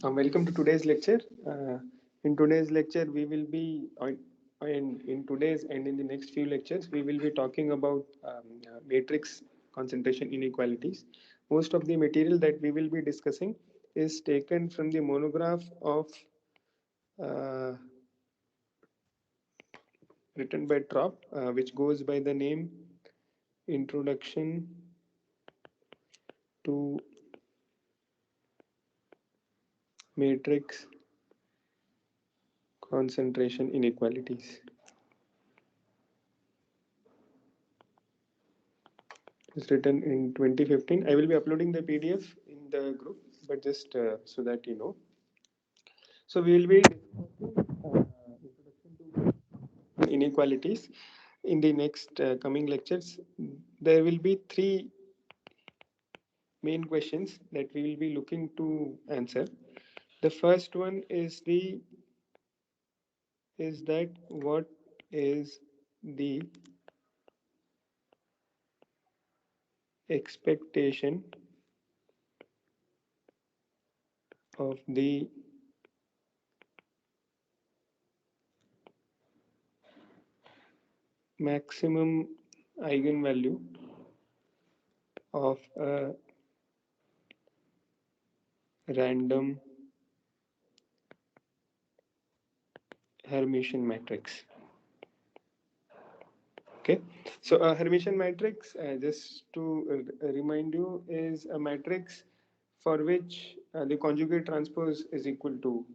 Welcome to today's lecture. In today's lecture, we will be in today's and in the next few lectures, we will be talking about matrix concentration inequalities. Most of the material that we will be discussing is taken from the monograph of uh, written by Trop, which goes by the name Introduction to Matrix Concentration Inequalities. It's written in 2015. I will be uploading the PDF in the group, but just so that you know. So we will be discussing introduction to inequalities in the next coming lectures. There will be three main questions that we will be looking to answer. The first one is that what is the expectation of the maximum eigenvalue of a random Hermitian matrix. Okay, so a Hermitian matrix, just to remind you, is a matrix for which the conjugate transpose is equal to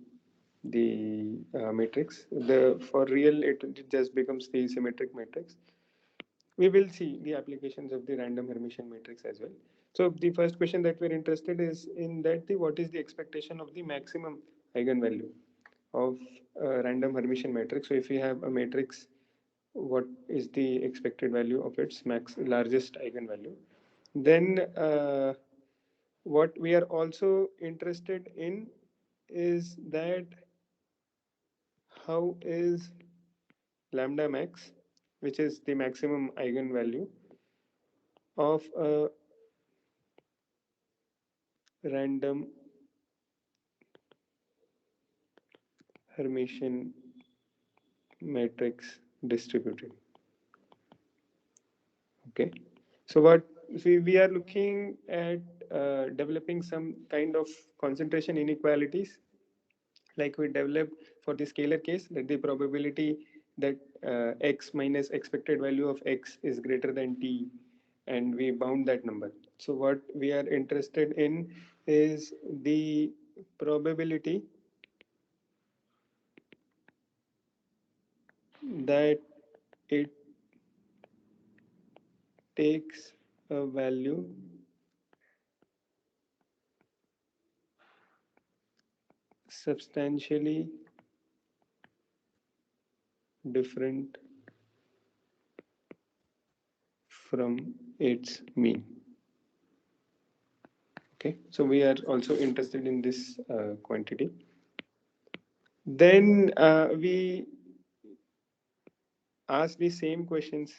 the matrix. The for real, it just becomes the symmetric matrix. We will see the applications of the random Hermitian matrix as well. So the first question that we're interested is in that the what is the expectation of the maximum eigenvalue of a random Hermitian matrix. So if we have a matrix, what is the expected value of its max largest eigenvalue? Then what we are also interested in is that how is lambda max, which is the maximum eigenvalue of a random Hermitian matrix distributed. Okay, so what we are looking at developing some kind of concentration inequalities like we developed for the scalar case, that the probability that x minus expected value of x is greater than t, and we bound that number. So what we are interested in is the probability that it takes a value substantially different from its mean. Okay, so we are also interested in this quantity. Then we ask the same questions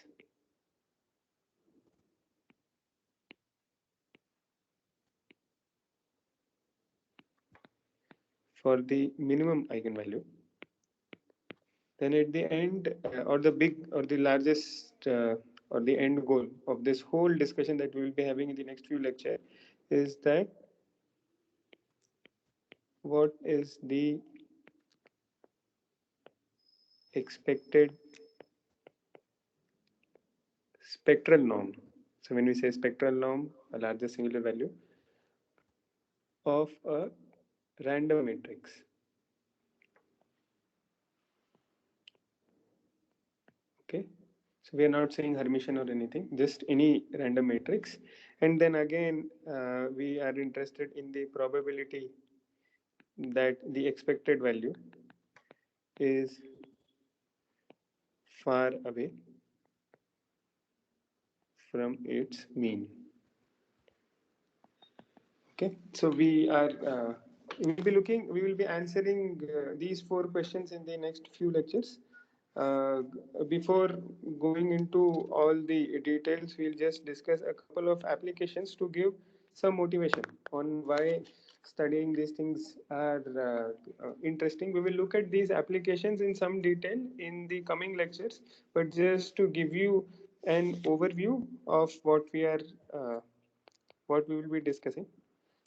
for the minimum eigenvalue. Then at the end, or the big or the largest or the end goal of this whole discussion that we will be having in the next few lecture is that what is the expected spectral norm. So when we say spectral norm, a largest singular value of a random matrix. Okay, so we are not saying Hermitian or anything, just any random matrix. And then again, we are interested in the probability that the expected value is far away from its mean. Okay, so we will be answering these four questions in the next few lectures. Uh, Before going into all the details, we'll just discuss a couple of applications to give some motivation on why studying these things are interesting. We will look at these applications in some detail in the coming lectures, but just to give you an overview of uh, what we will be discussing.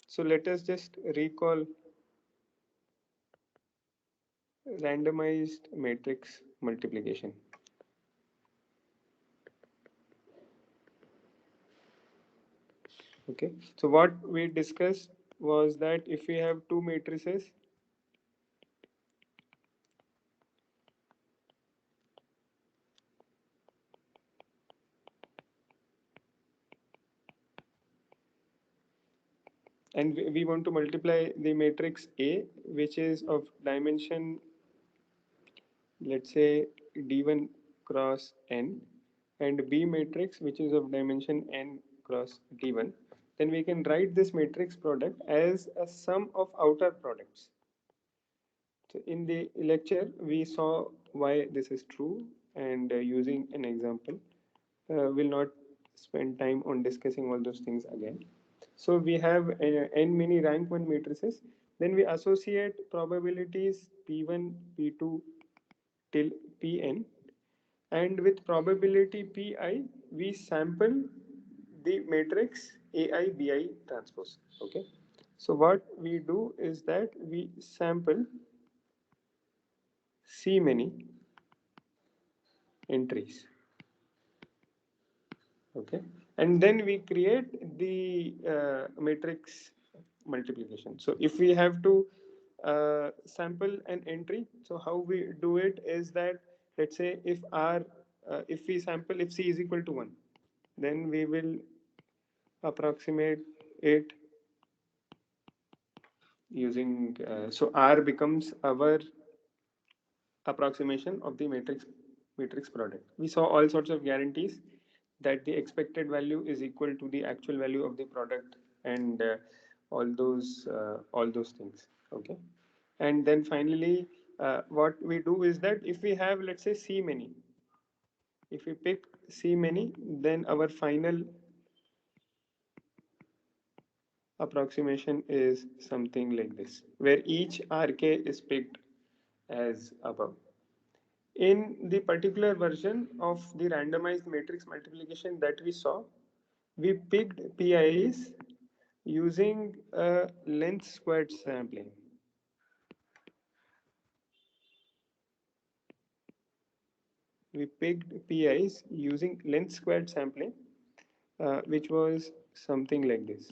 So let us just recall randomized matrix multiplication. Okay, so what we discussed was that if we have two matrices, and we want to multiply the matrix A, which is of dimension, let's say D1 cross n, and B matrix, which is of dimension n cross D1, then we can write this matrix product as a sum of outer products. So in the lecture, we saw why this is true, and using an example, will not spend time on discussing all those things again. So we have n many rank 1 matrices. Then we associate probabilities P1, P2 till Pn, and with probability Pi, we sample the matrix Ai Bi transpose. Okay. So what we do is that we sample C many entries. Okay, and then we create the matrix multiplication. So if we have to sample an entry, so how we do it is that, let's say if r if we sample, if c is equal to 1, then we will approximate it using so r becomes our approximation of the matrix product. We saw all sorts of guarantees that the expected value is equal to the actual value of the product, and all those things. Okay, and then finally, what we do is that if we have, let's say, c many, if we pick c many, then our final approximation is something like this, where each rk is picked as above. In the particular version of the randomized matrix multiplication that we saw, we picked PIs using a length squared sampling. We picked PIs using length squared sampling, which was something like this.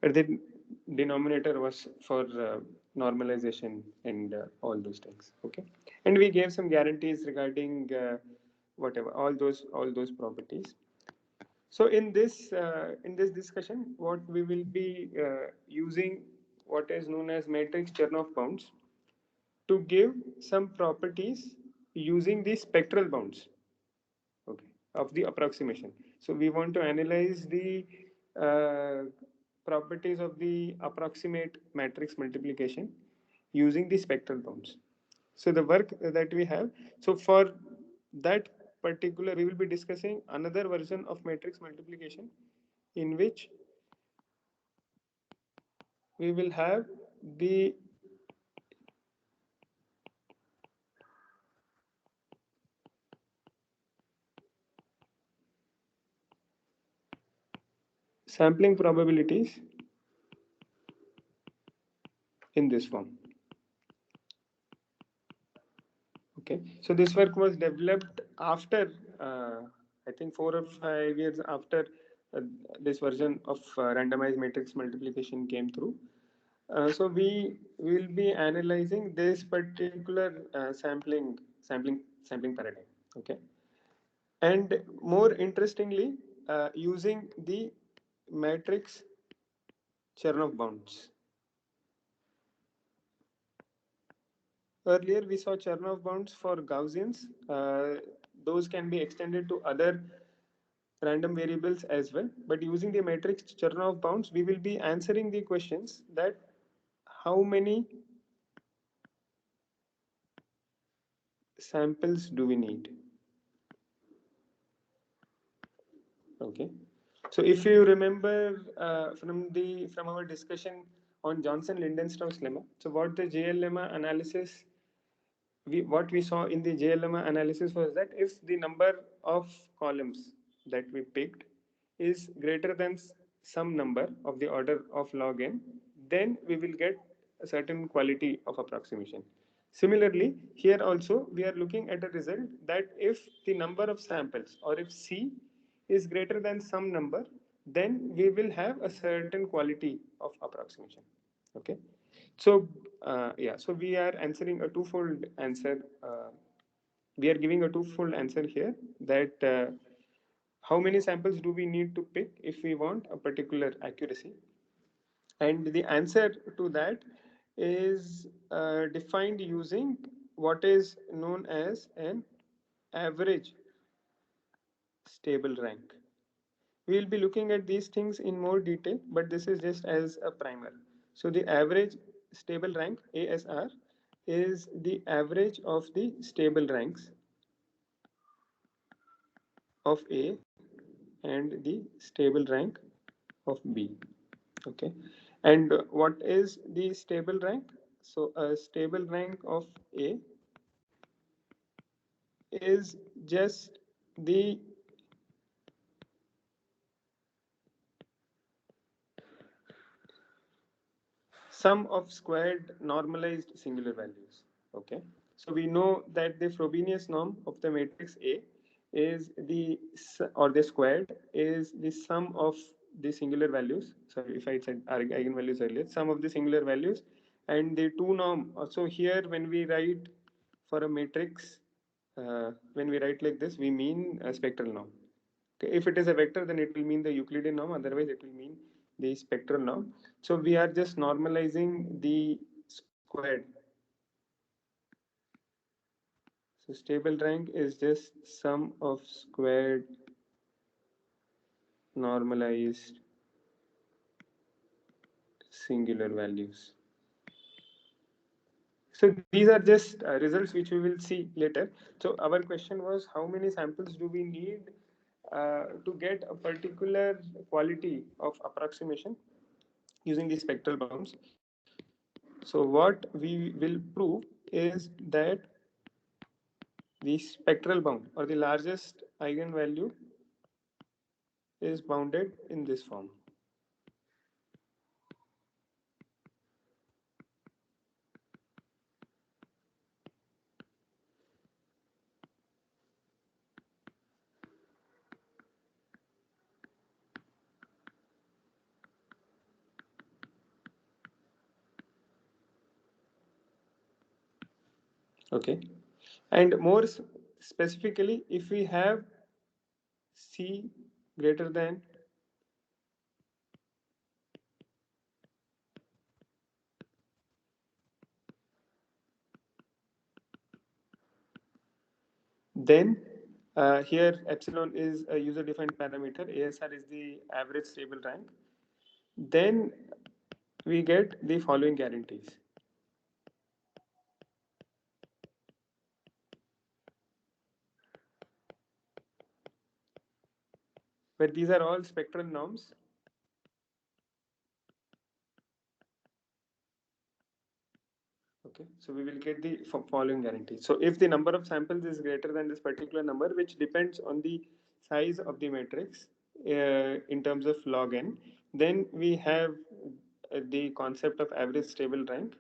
But the denominator was for normalization and all those things. Okay, and we gave some guarantees regarding whatever all those properties. So in this discussion, what we will be using what is known as matrix Chernoff bounds to give some properties using the spectral bounds, okay, of the approximation. So we want to analyze the uh, properties of the approximate matrix multiplication using the spectral bounds. So the work that we have, so for that particular, we will be discussing another version of matrix multiplication in which we will have the sampling probabilities in this form. Okay, so this work was developed after, I think, 4 or 5 years after uh, this version of randomized matrix multiplication came through. So we will be analyzing this particular sampling paradigm. Okay, and more interestingly, using the matrix Chernoff bounds. Earlier, we saw Chernoff bounds for Gaussians. Those can be extended to other random variables as well. But using the matrix Chernoff bounds, we will be answering the questions that how many samples do we need? Okay. So if you remember from our discussion on Johnson-Lindenstrauss lemma, so what the JL lemma analysis what we saw in the JLMA analysis was that if the number of columns that we picked is greater than some number of the order of log n, then we will get a certain quality of approximation. Similarly, here also we are looking at a result that if the number of samples or if C is greater than some number, then we will have a certain quality of approximation. Okay. So yeah, so we are answering a twofold answer. We are giving a twofold answer here that how many samples do we need to pick if we want a particular accuracy, and the answer to that is defined using what is known as an average stable rank. We will be looking at these things in more detail, but this is just as a primer. So the average stable rank, ASR, is the average of the stable ranks of A and the stable rank of B. Okay. And what is the stable rank? So a stable rank of A is just the sum of squared normalized singular values. Okay, so we know that the Frobenius norm of the matrix A is or the squared is the sum of the singular values. Sorry if I said eigenvalues earlier, sum of the singular values, and the two norm. So here when we write for a matrix, when we write like this, we mean a spectral norm. Okay, if it is a vector, then it will mean the Euclidean norm. Otherwise, it will mean the spectral norm. So we are just normalizing the squared. So stable rank is just sum of squared normalized singular values. So these are just results which we will see later. So our question was how many samples do we need to get a particular quality of approximation using the spectral bounds. So what we will prove is that the spectral bound or the largest eigenvalue is bounded in this form. Okay, and more specifically, if we have C greater than then here epsilon is a user defined parameter, ASR is the average stable rank, then we get the following guarantees. But these are all spectral norms. Okay, so we will get the following guarantee. So if the number of samples is greater than this particular number, which depends on the size of the matrix in terms of log n, then we have the concept of average stable rank.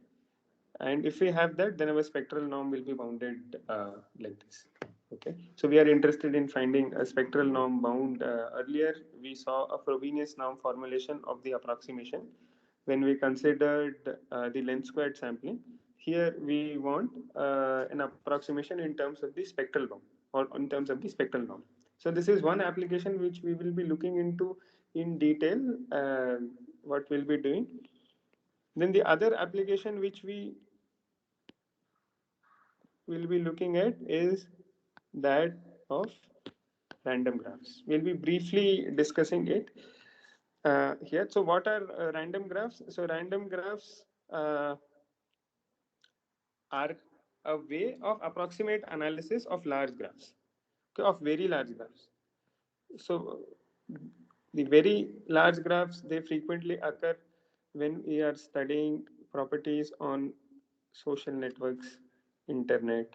And if we have that, then our spectral norm will be bounded like this. Okay, so we are interested in finding a spectral norm bound. Earlier, we saw a Frobenius norm formulation of the approximation when we considered the length squared sampling. Here, we want an approximation in terms of the spectral norm or in terms of the spectral norm. So this is one application which we will be looking into in detail. What we'll be doing. Then the other application which we will be looking at is that of random graphs. We'll be briefly discussing it here. So, what are random graphs? So, random graphs are a way of approximate analysis of large graphs, okay, of very large graphs. So, the very large graphs they frequently occur when we are studying properties on social networks, internet,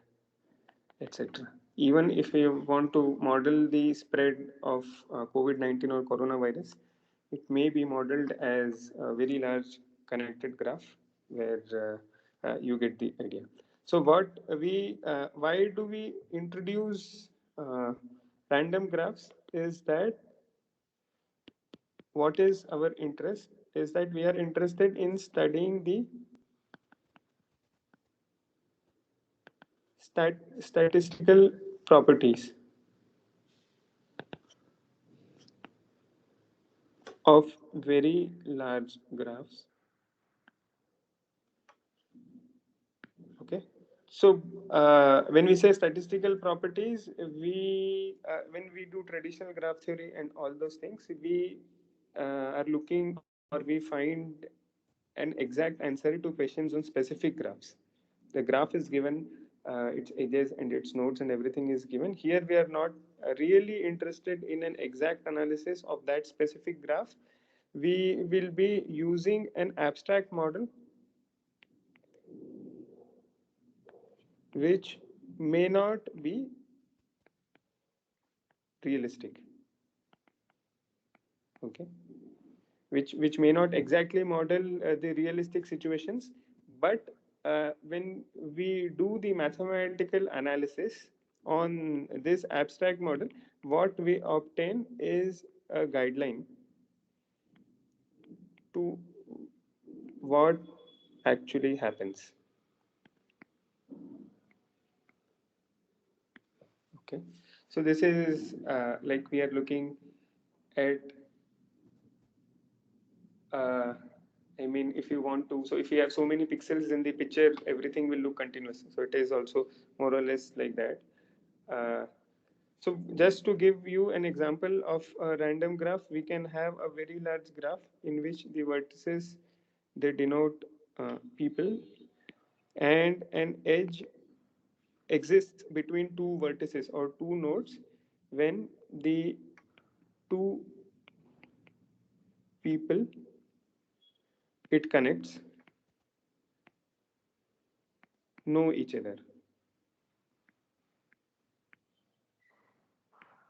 etc. Even if we want to model the spread of COVID-19 or coronavirus, it may be modeled as a very large connected graph where you get the idea. So, why do we introduce random graphs? Is that what is our interest? Is that we are interested in studying the statistical properties of very large graphs. Okay. So when we say statistical properties, we when we do traditional graph theory and all those things, we are looking or we find an exact answer to questions on specific graphs. The graph is given, its edges and its nodes and everything is given. Here we are not really interested in an exact analysis of that specific graph. We will be using an abstract model which may not be realistic, okay, which may not exactly model the realistic situations, but when we do the mathematical analysis on this abstract model, what we obtain is a guideline to what actually happens. Okay, so this is like we are looking at uh, I mean, if you want to, so if you have so many pixels in the picture, everything will look continuous. So it is also more or less like that. Uh, so just to give you an example of a random graph, we can have a very large graph in which the vertices they denote people, and an edge exists between two vertices or two nodes when the two people it connects know each other.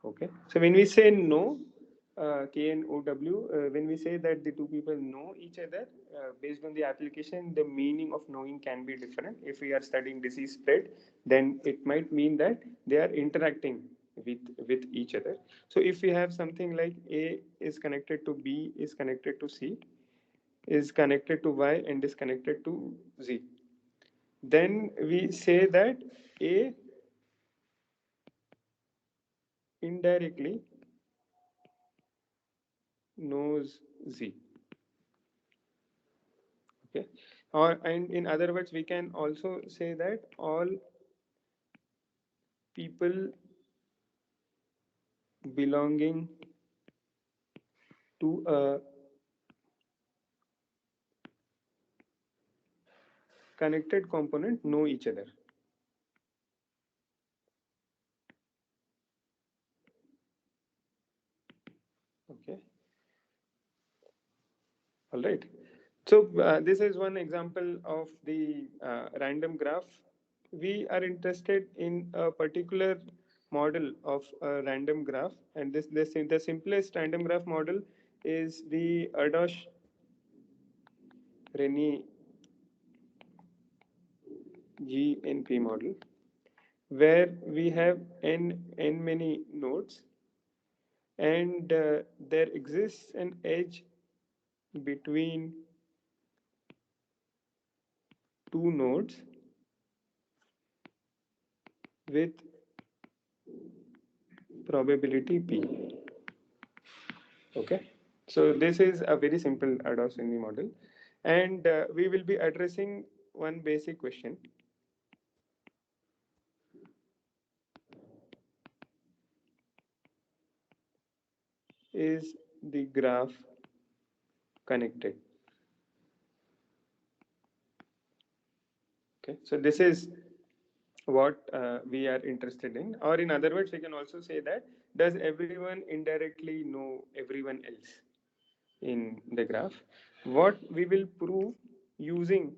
Okay. So when we say no, KNOW, when we say that the two people know each other, based on the application, the meaning of knowing can be different. If we are studying disease spread, then it might mean that they are interacting with each other. So if we have something like A is connected to B, is connected to C, is connected to Y, and is connected to Z, then we say that A indirectly knows Z. Okay, or and in other words we can also say that all people belonging to a connected component know each other. Okay, all right. So this is one example of the random graph. We are interested in a particular model of a random graph, and the simplest random graph model is the Erdos Renyi GNP model, where we have n many nodes, and there exists an edge between two nodes with probability p. Okay, so this is a very simple Ardosini model, and we will be addressing one basic question. is the graph connected. Okay, so this is what we are interested in, or in other words, we can also say that does everyone indirectly know everyone else in the graph? What we will prove using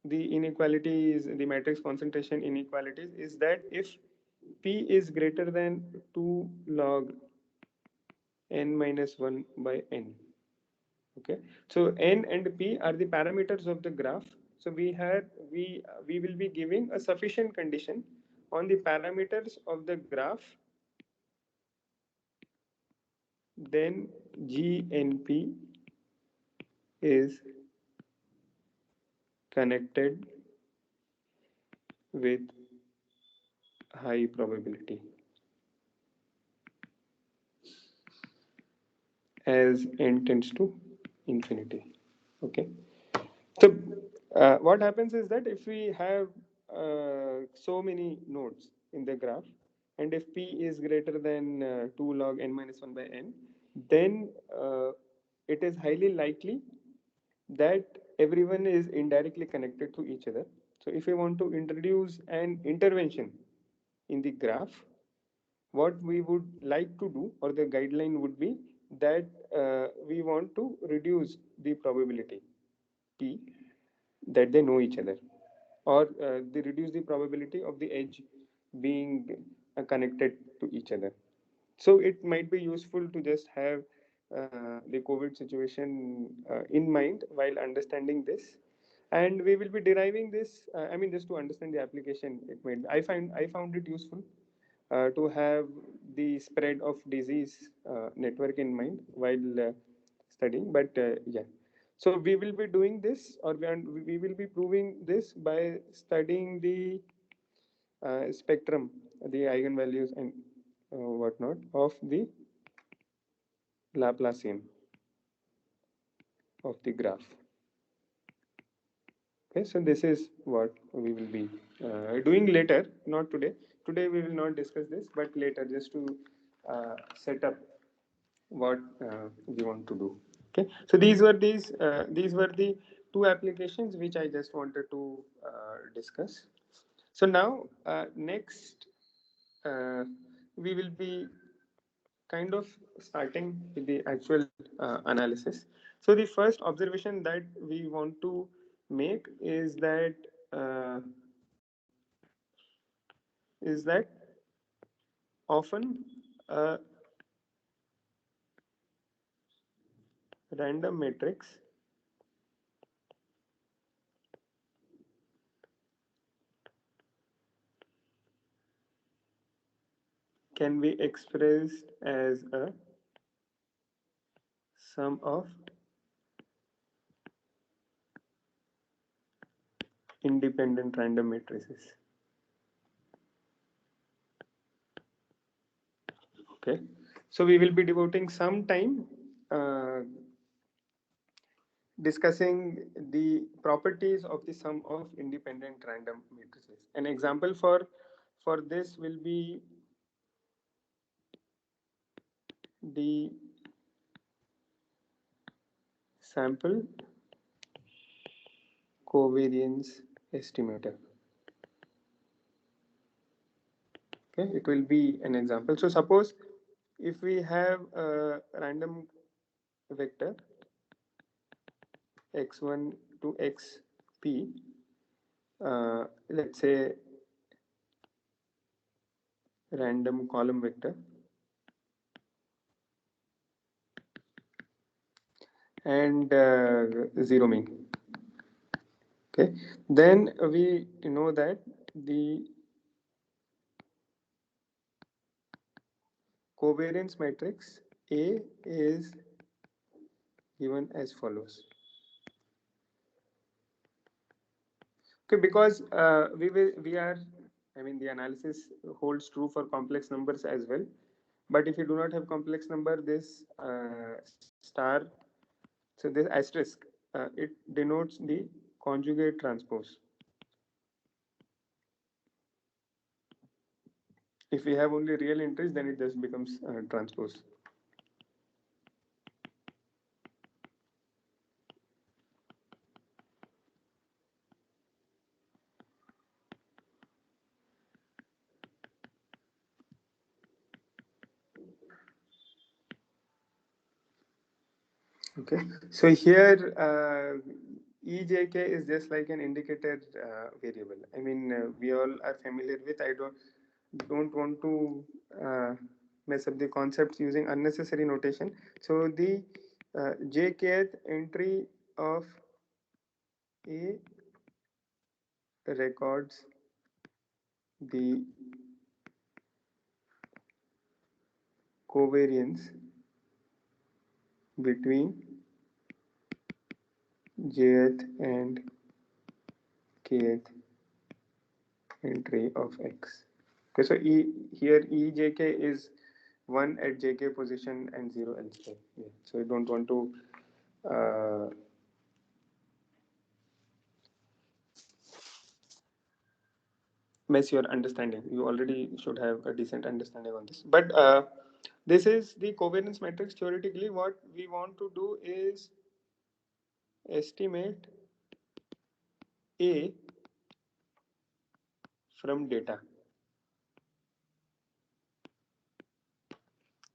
the inequalities, the matrix concentration inequalities, is that if P is greater than 2 log n minus 1 by n. Okay, so n and p are the parameters of the graph. So we will be giving a sufficient condition on the parameters of the graph, then GNP is connected with high probability as n tends to infinity. Okay, so what happens is that if we have so many nodes in the graph, and if p is greater than 2 log n minus 1 by n, then it is highly likely that everyone is indirectly connected to each other. So if we want to introduce an intervention in the graph, what we would like to do, or the guideline would be that we want to reduce the probability p that they know each other, or they reduce the probability of the edge being connected to each other. So it might be useful to just have the COVID situation in mind while understanding this, and we will be deriving this. I mean, just to understand the application, it made. I found it useful to have the spread of disease network in mind while studying. But yeah, so we will be doing this, or we will be proving this by studying the spectrum, the eigenvalues and whatnot of the Laplacian of the graph. Okay, so this is what we will be doing later, not today. Today we will not discuss this, but later, just to set up what we want to do. Okay, so these were the two applications which I just wanted to discuss. So now next we will be kind of starting with the actual analysis. So the first observation that we want to make uh, is that often a random matrix can be expressed as a sum of independent random matrices. Okay, so we will be devoting some time discussing the properties of the sum of independent random matrices. An example for this will be the sample covariance estimator. Okay, it will be an example. So suppose if we have a random vector x1 to xp, let's say random column vector, and zero mean. Okay, then we know that the covariance matrix A is given as follows. Okay, because we are, I mean, the analysis holds true for complex numbers as well. But if you do not have complex number, this star, so this asterisk, it denotes the conjugate transpose. If we have only real entries, then it just becomes transpose. Okay, so here ejk is just like an indicator variable. I mean, we all are familiar with. I don't want to uh, mess up the concepts using unnecessary notation. So the jkth entry of a records the covariance between jth and kth entry of x. Okay, so here ejk is 1 at jk position and 0 elsewhere. Yeah. So you don't want to uh, mess your understanding. You already should have a decent understanding on this. But this is the covariance matrix. Theoretically, what we want to do is estimate A from data.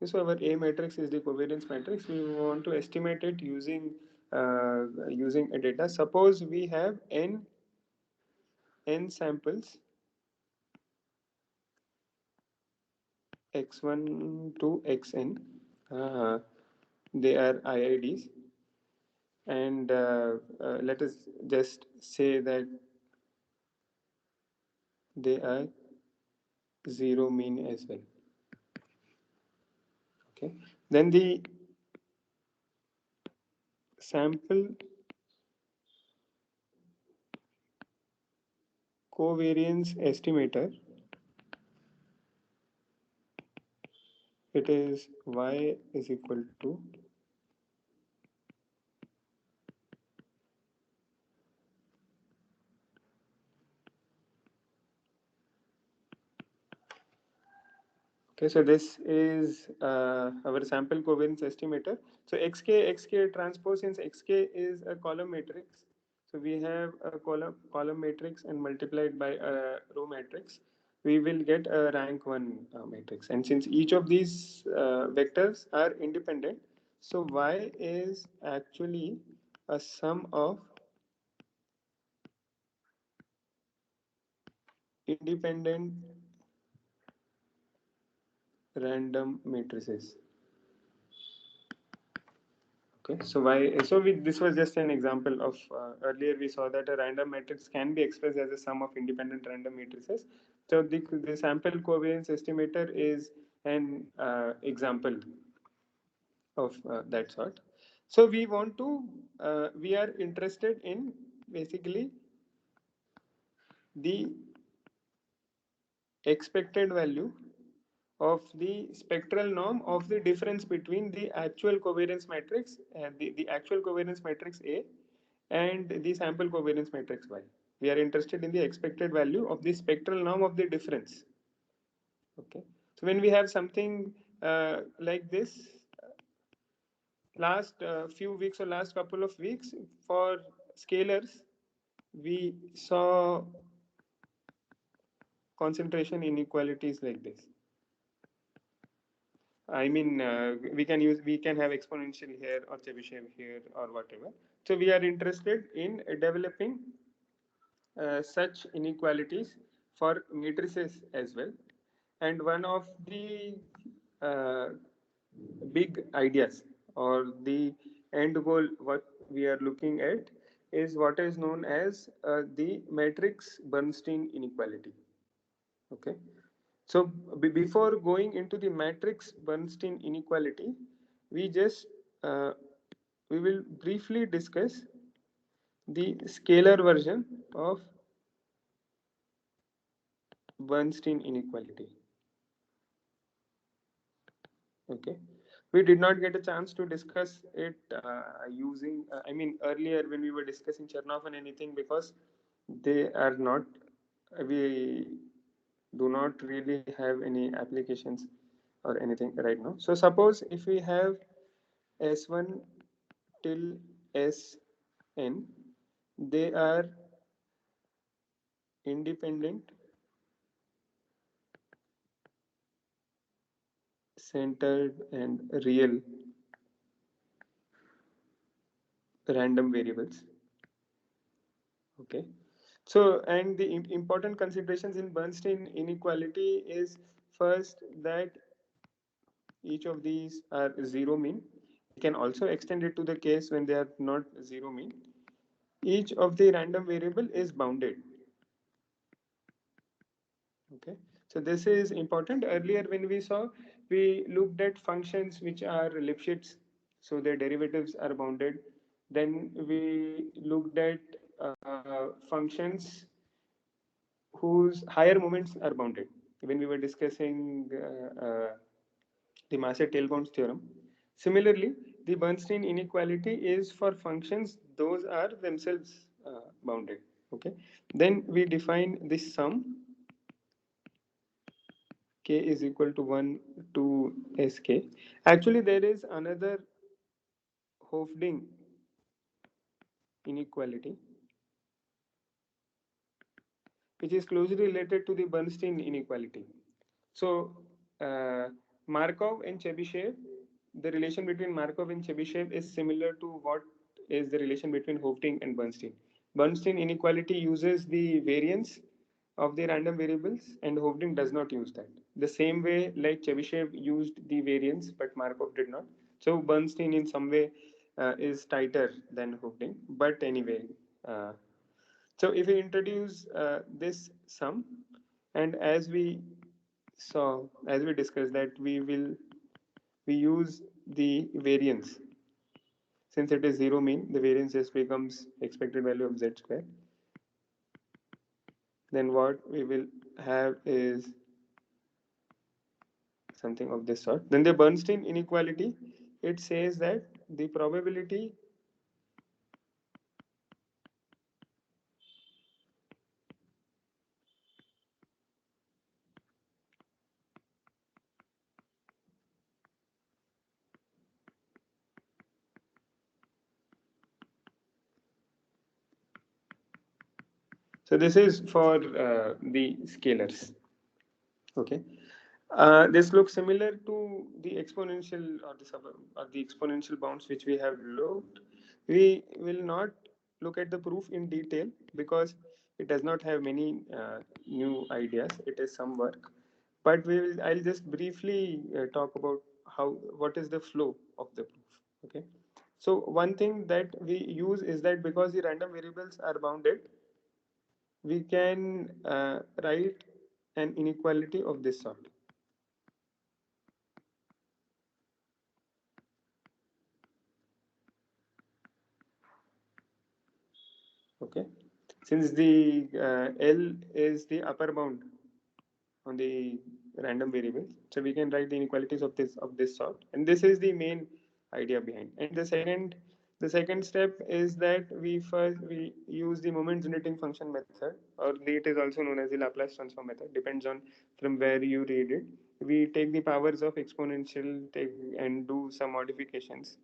So our A matrix is the covariance matrix. We want to estimate it using a data. Suppose we have n samples x1 to xn. Uh, they are IIDs, and let us just say that they are zero mean as well. Okay. Then the sample covariance estimator, it is y is equal to okay, so this is our sample covariance estimator. So xk transpose, since xk is a column matrix, so we have a column matrix and multiplied by a row matrix, we will get a rank 1 matrix. And since each of these vectors are independent, so y is actually a sum of independent random matrices. Okay, so why? So this was just an example of earlier we saw that a random matrix can be expressed as a sum of independent random matrices. So the sample covariance estimator is an example of that sort. So we are interested in basically the expected value of the spectral norm of the difference between the actual covariance matrix and the actual covariance matrix A and the sample covariance matrix Y. We are interested in the expected value of the spectral norm of the difference. Okay. So when we have something like this, last few weeks or last couple of weeks for scalars, we saw concentration inequalities like this. I mean, we can have exponential here or Chebyshev here or whatever. So we are interested in developing such inequalities for matrices as well. And one of the uh, big ideas or the end goal what we are looking at is what is known as the matrix Bernstein inequality. Okay. So before going into the matrix Bernstein inequality, we just uh, we will briefly discuss the scalar version of Bernstein inequality. Okay, we did not get a chance to discuss it using. I mean, earlier when we were discussing Chernoff and anything, because they are not. We do not really have any applications or anything right now. So suppose if we have S1 till Sn, they are independent, centered, and real random variables. Okay. So, and the important considerations in Bernstein inequality is first that each of these are zero mean. We can also extend it to the case when they are not zero mean. Each of the random variable is bounded. Okay, so this is important. Earlier when we saw, we looked at functions which are Lipschitz, so their derivatives are bounded. Then we looked at functions whose higher moments are bounded when we were discussing the Massey-Tailbound's theorem. Similarly, the Bernstein inequality is for functions those are themselves bounded. Okay, then we define this sum k is equal to 1 to sk. Actually, there is another Hofding inequality which is closely related to the Bernstein inequality. So, Markov and Chebyshev, the relation between Markov and Chebyshev is similar to what is the relation between Hofding and Bernstein. Bernstein inequality uses the variance of the random variables, and Hofding does not use that. The same way, like Chebyshev used the variance, but Markov did not. So, Bernstein in some way is tighter than Hofding. But anyway, uh, so if we introduce this sum, and as we saw, as we discussed that we use the variance. Since it is zero mean, the variance just becomes expected value of z square. Then what we will have is something of this sort. Then the Bernstein inequality, it says that the probability so this is for the scalars. Okay. This looks similar to the exponential or the exponential bounds which we have looked. We will not look at the proof in detail because it does not have many new ideas. It is some work, but we will. I'll just briefly talk about how what is the flow of the proof. Okay. So one thing that we use is that because the random variables are bounded, we can write an inequality of this sort. Okay, since the L is the upper bound on the random variables, so we can write the inequalities of this sort, and this is the main idea behind. And the second step is that we use the moment generating function method, or it is also known as the Laplace transform method. Depends on from where you read it. We take the powers of exponential and do some modifications.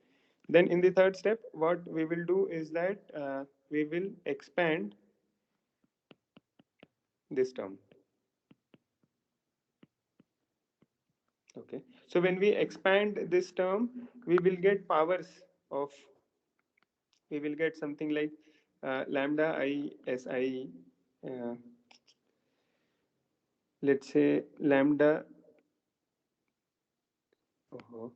Then in the third step, what we will do is that we will expand this term. Okay. So when we expand this term, we will get powers of, we will get something like lambda I si, uh, let's say lambda. Oh,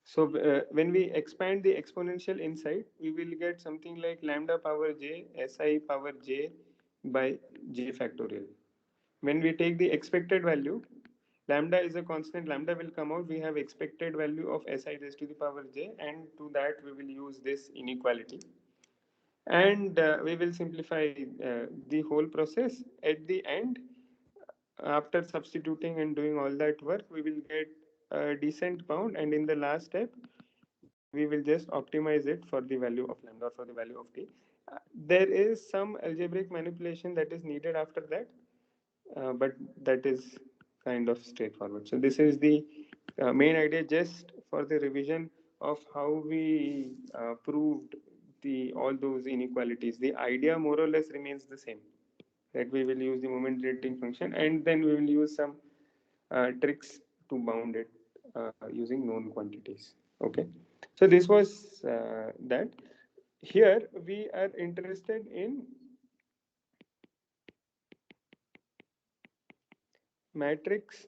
so when we expand the exponential inside, we will get something like lambda power j si power j by j factorial. When we take the expected value, lambda is a constant, lambda will come out, we have expected value of si raised to the power j, and to that we will use this inequality. And we will simplify the whole process. At the end, after substituting and doing all that work, we will get a decent bound, and in the last step, we will just optimize it for the value of lambda or for the value of t. There is some algebraic manipulation that is needed after that, but that is kind of straightforward. So this is the main idea, just for the revision of how we proved the all those inequalities. The idea more or less remains the same, that we will use the moment rating function and then we will use some tricks to bound it using known quantities. Okay, so this was that. Here we are interested in matrix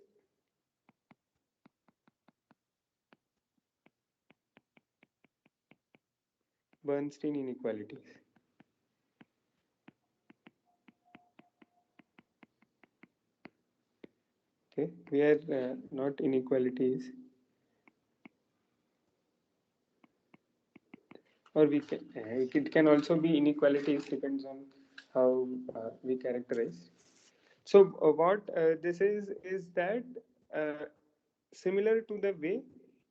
Bernstein inequalities. Okay, we are not inequalities, or we can it can also be inequalities, depends on how we characterize. So what this is that similar to the way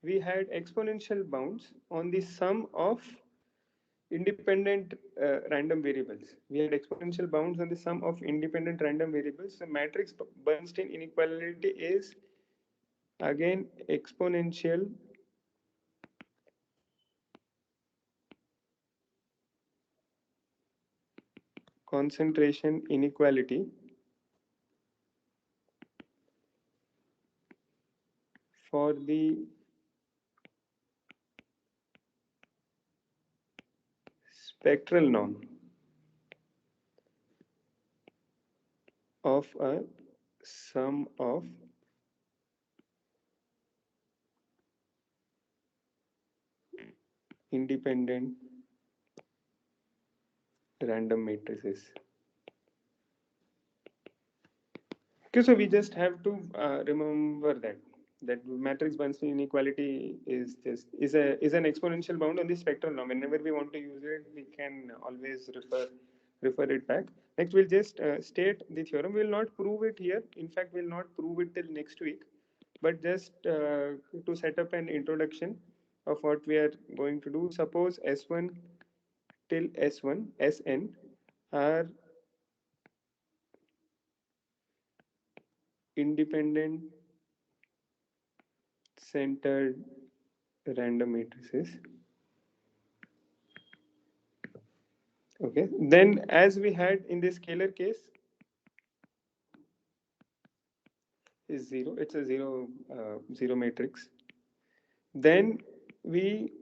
we had exponential bounds on the sum of independent random variables. We had exponential bounds on the sum of independent random variables. The matrix Bernstein inequality is again exponential concentration inequality for the spectral norm of a sum of independent random matrices. Okay, so we just have to remember that matrix Bernstein inequality is an exponential bound on the spectral norm. Whenever we want to use it, we can always refer it back. Next, we'll just state the theorem. We will not prove it here. In fact, we'll not prove it till next week, but just to set up an introduction of what we are going to do. Suppose S1 till S1 Sn are independent centered random matrices. Okay, then as we had in the scalar case is zero, it's a zero matrix. Then we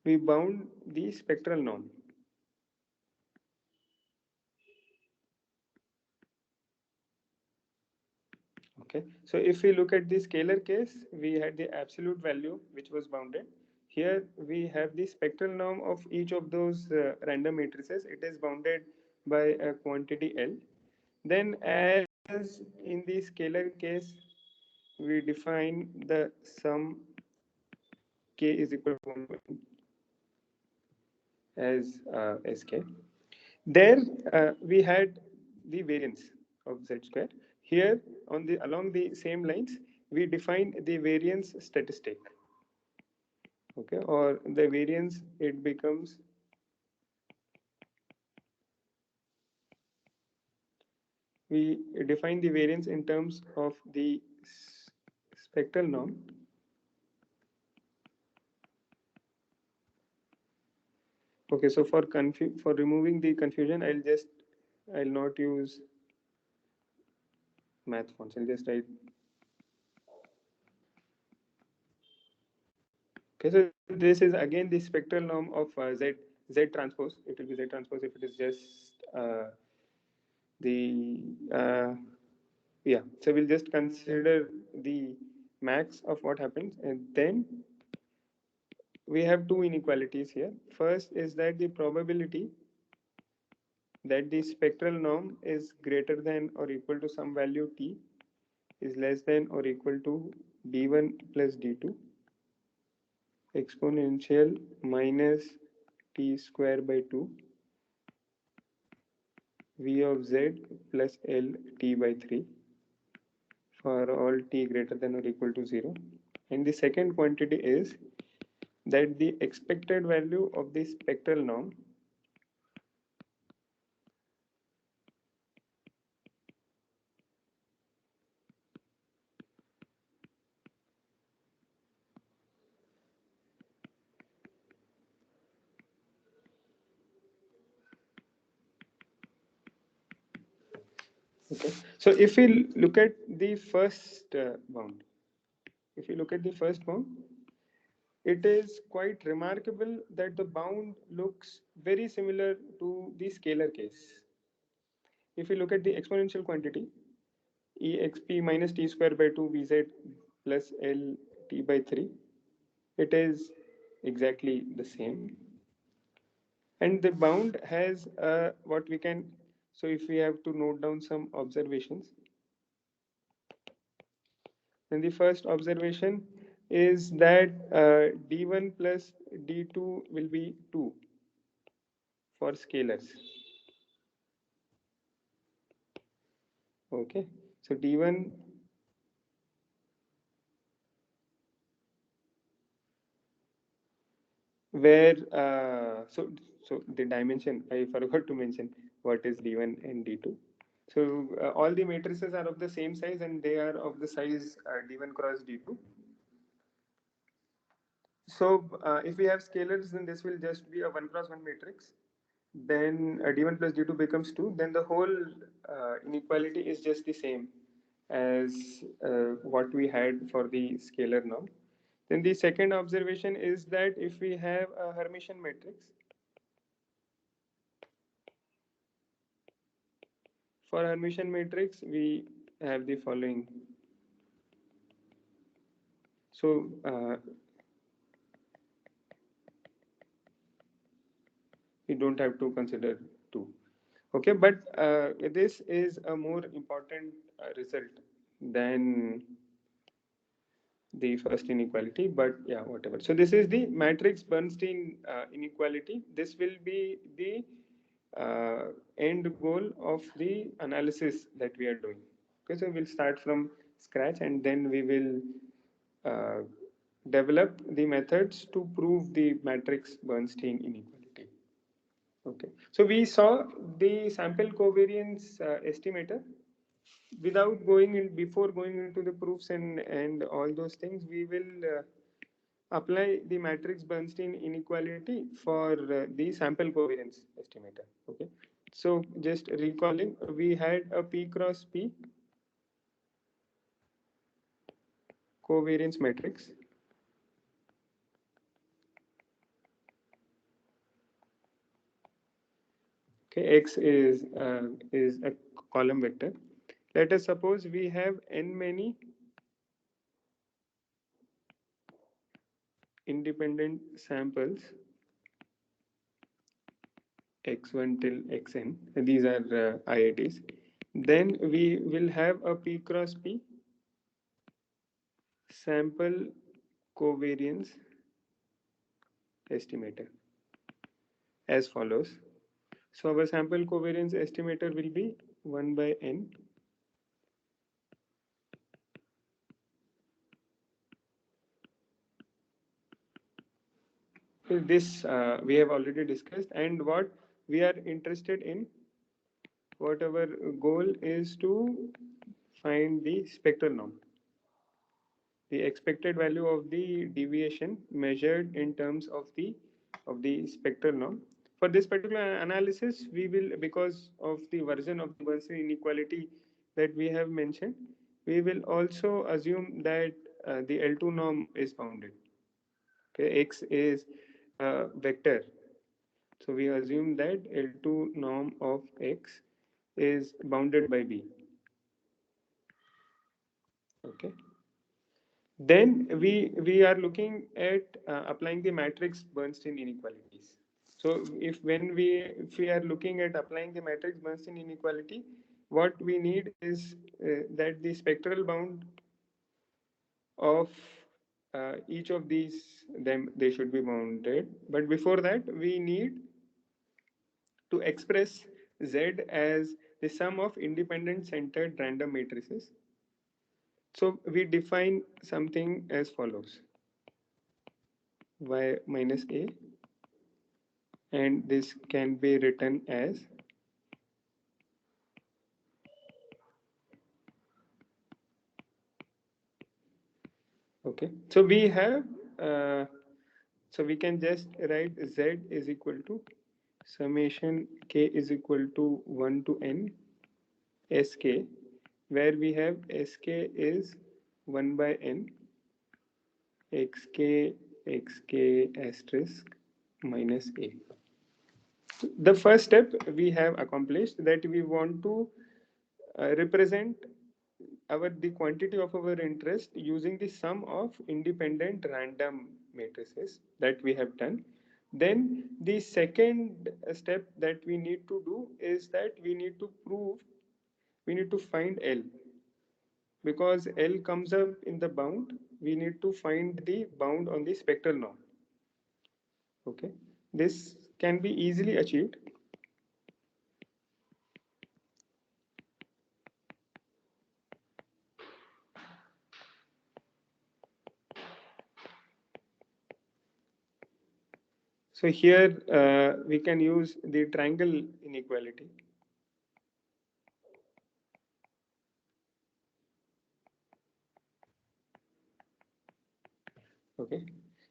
bound the spectral norm. Okay, so if we look at the scalar case, we had the absolute value which was bounded. Here we have the spectral norm of each of those random matrices. It is bounded by a quantity L. Then as in the scalar case, we define the sum k is equal to 1 as sk. There we had the variance of z square. Here on the along the same lines, we define the variance statistic. Okay, or the variance, it becomes we define the variance in terms of the spectral norm. Okay, so for removing the confusion, I'll not use math fonts. I'll just write. Okay, so this is again the spectral norm of Z transpose. It will be Z transpose if it is just the yeah. So we'll just consider the max of what happens, and then we have two inequalities here. First is that the probability that the spectral norm is greater than or equal to some value t is less than or equal to d1 plus d2 exponential minus t square by 2 v of z plus l t by 3 for all t greater than or equal to 0. And the second quantity is that the expected value of the spectral norm Okay. So if we look at the first bound, if you look at the first bound, it is quite remarkable that the bound looks very similar to the scalar case. If you look at the exponential quantity, exp minus t square by 2 vz plus l t by 3, it is exactly the same. And the bound has what we can, so if we have to note down some observations, then the first observation is that d1 plus d2 will be 2 for scalars. Okay, so d1, where so the dimension, I forgot to mention what is d1 and d2. So all the matrices are of the same size and they are of the size d1 cross d2. So if we have scalars, then this will just be a 1 cross 1 matrix. Then d1 plus d2 becomes 2. Then the whole inequality is just the same as what we had for the scalar norm. Then the second observation is that if we have a Hermitian matrix, for Hermitian matrix, we have the following. So we don't have to consider 2. Okay, but this is a more important result than the first inequality, but yeah, whatever. So this is the matrix Bernstein inequality. This will be the end goal of the analysis that we are doing. Okay, so we'll start from scratch and then we will uh, develop the methods to prove the matrix Bernstein inequality. Okay, so we saw the sample covariance estimator. Without going in, before going into the proofs and all those things, we will apply the matrix Bernstein inequality for the sample covariance estimator. Okay, so just recalling, we had a p cross p covariance matrix. Okay, x is a column vector. Let us suppose we have n many independent samples x1 till xn. These are IITs. Then we will have a p cross p sample covariance estimator as follows. So our sample covariance estimator will be 1 by n. This we have already discussed, and what we are interested in, what our goal is to find the spectral norm, the expected value of the deviation measured in terms of the spectral norm. For this particular analysis, we will, because of the version of the Bernstein inequality that we have mentioned, we will also assume that the L2 norm is bounded. Okay, X is a vector, so we assume that L2 norm of X is bounded by B. Okay. Then we are looking at applying the matrix Bernstein inequalities. So if we are looking at applying the matrix Bernstein inequality, what we need is that the spectral bound of each of these, them, they should be bounded. But before that, we need to express Z as the sum of independent centered random matrices. So we define something as follows: y minus a, and this can be written as okay. So we have so we can just write z is equal to summation k is equal to 1 to n Sk, where we have Sk is 1 by n xk xk asterisk minus a. The first step we have accomplished, that we want to represent the quantity of our interest using the sum of independent random matrices, that we have done. Then the second step that we need to do is that we need to find L, because L comes up in the bound. We need to find the bound on the spectral norm. Okay, this can be easily achieved. So here we can use the triangle inequality. Okay,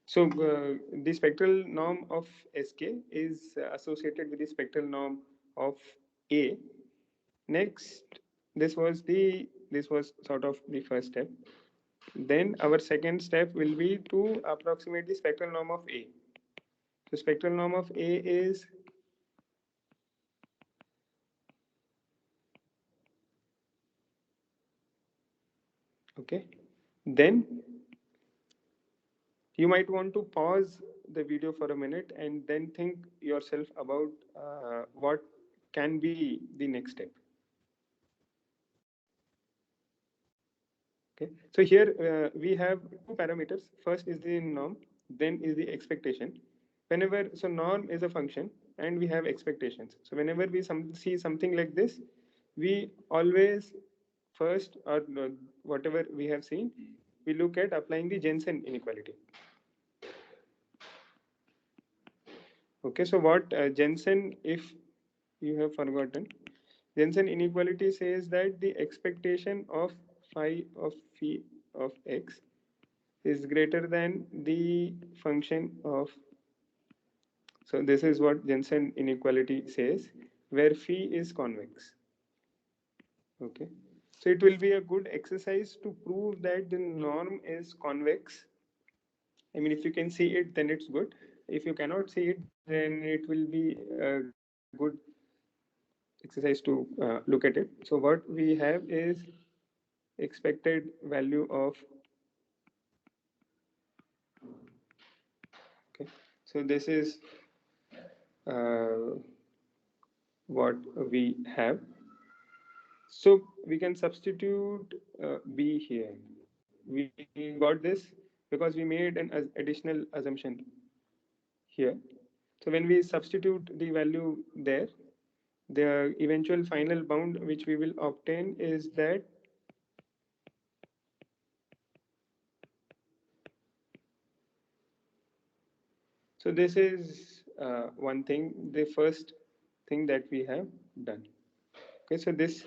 so the spectral norm of Sk is associated with the spectral norm of A. Next, this was sort of the first step. Then our second step will be to approximate the spectral norm of A. So spectral norm of A is okay. Then you might want to pause the video for a minute and then think yourself about what can be the next step. Okay, so here we have two parameters. First is the norm, then is the expectation. Whenever, so norm is a function and we have expectations. So whenever we see something like this, we always first, or whatever we have seen, we look at applying the Jensen inequality. Okay, so what Jensen, if you have forgotten, Jensen inequality says that the expectation of phi of x is greater than the function of. So this is what Jensen inequality says, where phi is convex. Okay, so it will be a good exercise to prove that the norm is convex. I mean, if you can see it, then it's good. If you cannot see it, then it will be a good exercise to look at it. So what we have is expected value of. Okay, so this is uh, what we have. So we can substitute B here. We got this because we made an additional assumption here. So when we substitute the value there, the eventual final bound which we will obtain is that so this is one thing, the first thing that we have done. Okay, so this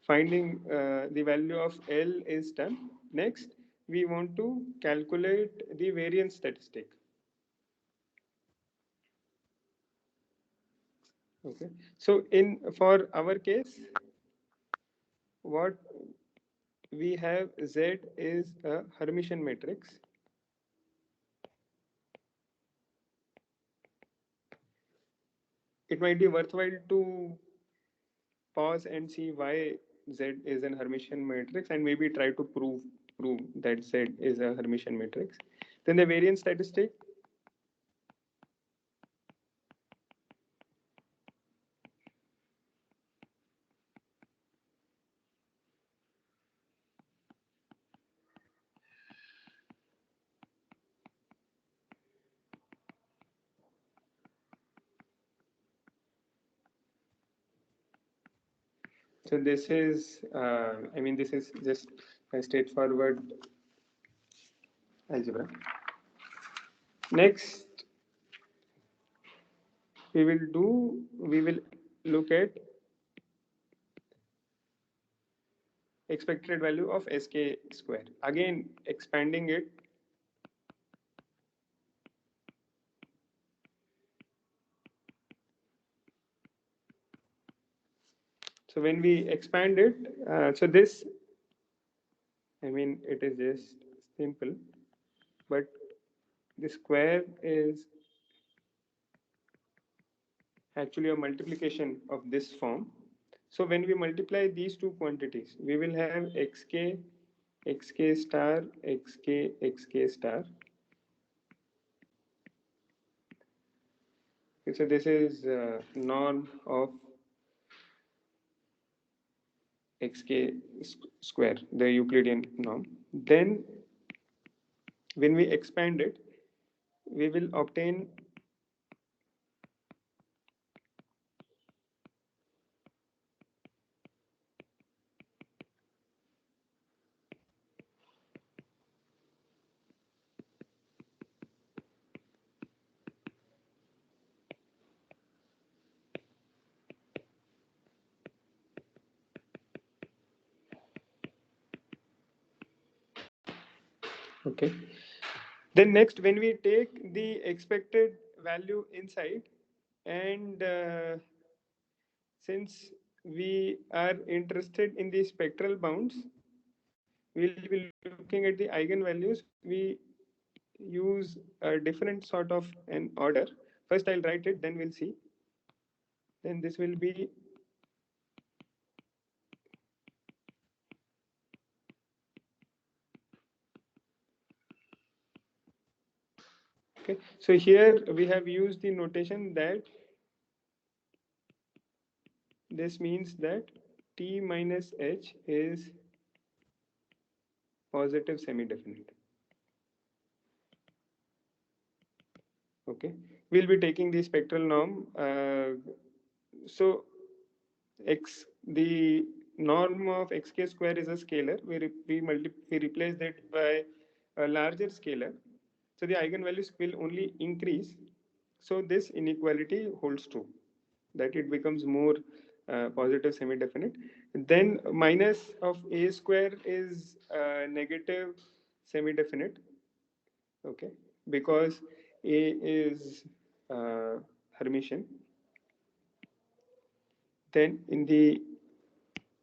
finding the value of L is done. Next, we want to calculate the variance statistic. Okay, so in for our case, what we have Z is a Hermitian matrix. It might be worthwhile to pause and see why Z is an Hermitian matrix and maybe try to prove that Z is a Hermitian matrix. Then the variance statistic. So this is, I mean, this is just a straightforward algebra. Next, we will look at expected value of Sk square. Again, expanding it. So when we expand it, so this, I mean, it is just simple, but the square is actually a multiplication of this form. So when we multiply these two quantities, we will have xk, xk star, xk, xk star. Okay, so this is norm of xk square, the Euclidean norm. Then when we expand it, we will obtain okay. Then next, when we take the expected value inside, and since we are interested in the spectral bounds, we'll be looking at the eigenvalues. We use a different sort of an order. First, I'll write it, then we'll see. Then this will be okay. So here we have used the notation that this means that T minus H is positive semi-definite. Okay, we'll be taking the spectral norm. So x, the norm of xk square is a scalar. We replace that by a larger scalar. So the eigenvalues will only increase. So this inequality holds true, that it becomes more positive semi-definite. Then minus of a square is negative semi-definite. Okay, because a is Hermitian. Then in the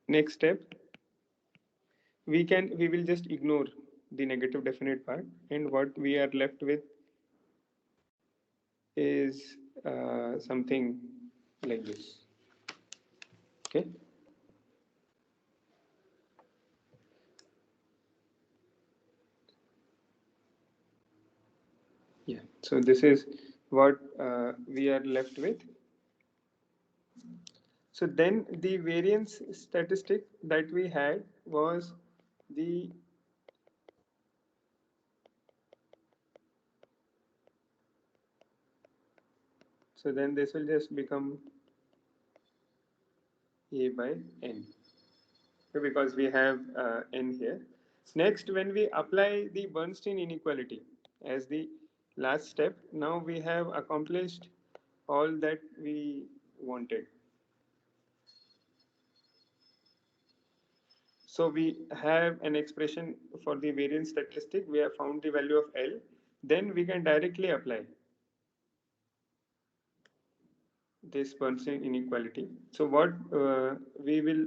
next step, we will just ignore the negative definite part, and what we are left with is something like this. Okay. Yeah. So this is what we are left with. So then the variance statistic that we had was the so then this will just become a by n, because we have n here. Next, when we apply the Bernstein inequality as the last step, now we have accomplished all that we wanted. So we have an expression for the variance statistic. We have found the value of L. Then we can directly apply this Bernstein inequality. So what we will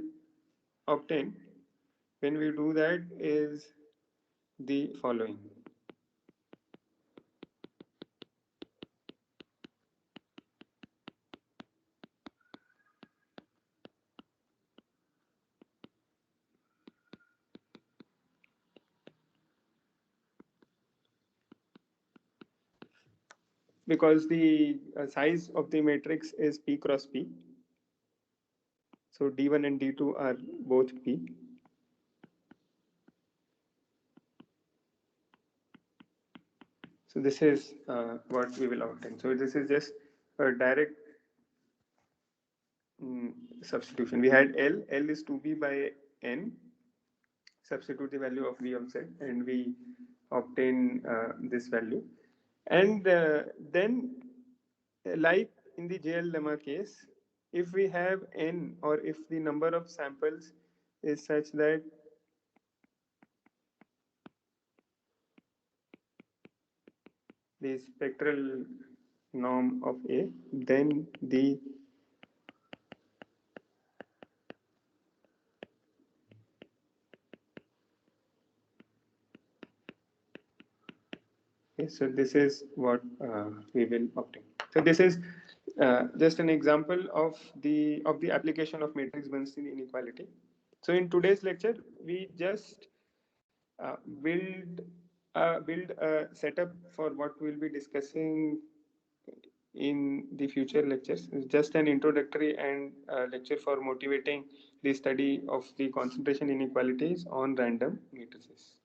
obtain when we do that is the following. Because the size of the matrix is P cross P. So D1 and D2 are both P. So this is what we will obtain. So this is just a direct substitution. We had L. L is 2B by N. Substitute the value of V of Z, and we obtain this value. And then, like in the JL lemma case, if we have N, or if the number of samples is such that the spectral norm of A, then the Okay, so this is what we will obtain. So this is just an example of the application of matrix Bernstein inequality. So in today's lecture, we just build build a setup for what we'll be discussing in the future lectures. It's just an introductory and lecture for motivating the study of the concentration inequalities on random matrices.